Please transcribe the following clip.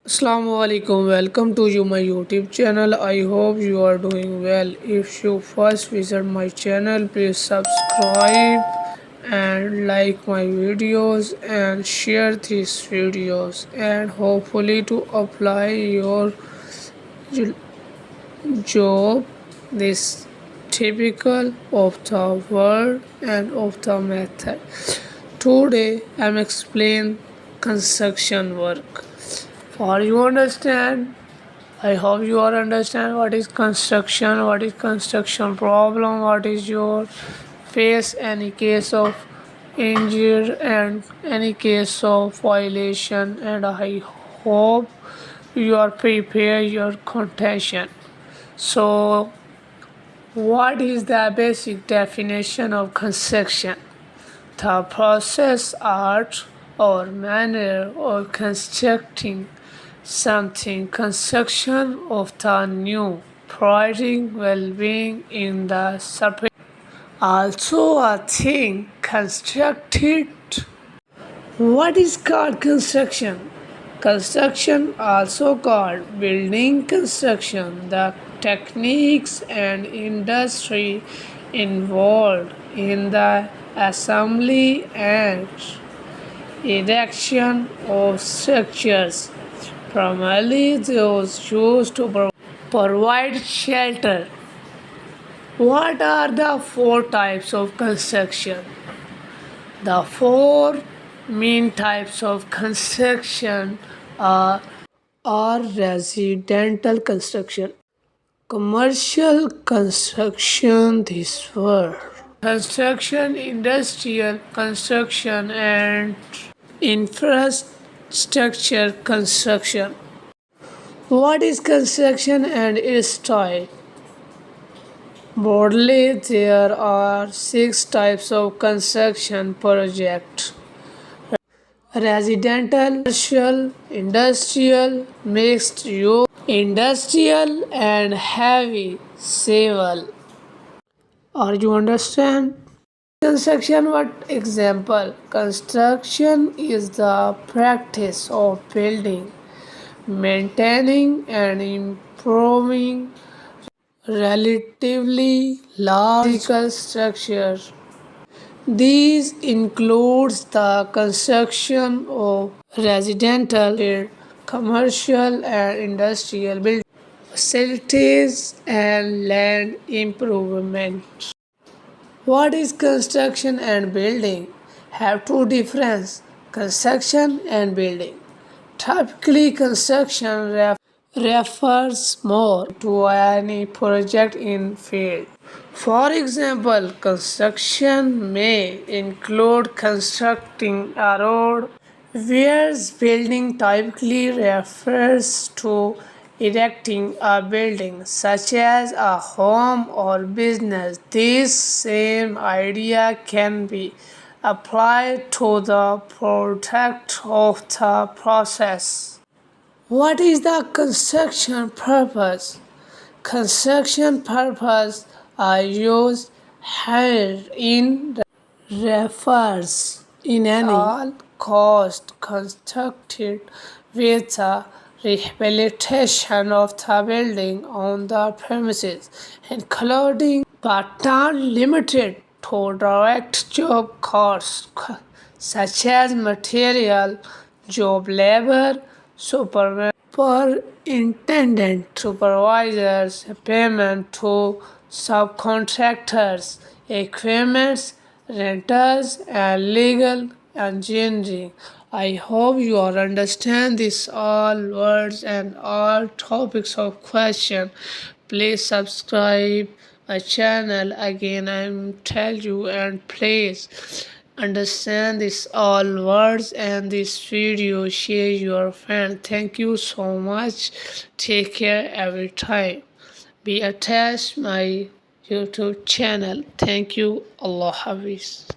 Assalamu alaikum, welcome to you my YouTube channel. I hope you are doing well. If you first visit my channel, please subscribe and like my videos and share these videos and hopefully to apply your j- job this typical of the word and of the method. Today I'm explain construction work. For you understand, I hope you all understand what is construction problem, what is your face any case of injury and any case of violation, and I hope you are prepared your contention. So what is the basic definition of construction? The process, art, or manner of constructing something, construction of the new, providing well-being in the space. Also a thing constructed. What is called construction? Construction, also called building construction, the techniques and industry involved in the assembly and erection of structures, primarily those used to provide shelter. What are the four types of construction? The four main types of construction are residential construction, commercial construction, this word, construction, industrial construction, and infrastructure construction. What is construction and its type? Broadly, there are six types of construction projects: residential, commercial, industrial, mixed use, industrial, and heavy civil. Are you understand? Construction, what example? Construction is the practice of building, maintaining, and improving relatively large physical structures. These includes the construction of residential, commercial, and industrial buildings, facilities, and land improvement. What is construction and building? Have two differences: construction and building. Typically, construction refers more to any project in field. For example, construction may include constructing a road, whereas building typically refers to erecting a building such as a home or business. This same idea can be applied to the product of the process. What is the construction purpose? Construction purpose are used here in refers in any all cost constructed with the rehabilitation of the building on the premises, including but not limited to direct job costs such as material, job labor, superintendent, supervisors, payment to subcontractors, equipment, renters, and legal engineering. I hope you all understand this all words and all topics of question. Please subscribe my channel again. I'm tell you, and please understand this all words and this video. Share your friend. Thank you so much. Take care every time. Be attached my YouTube channel. Thank you. Allah Hafiz.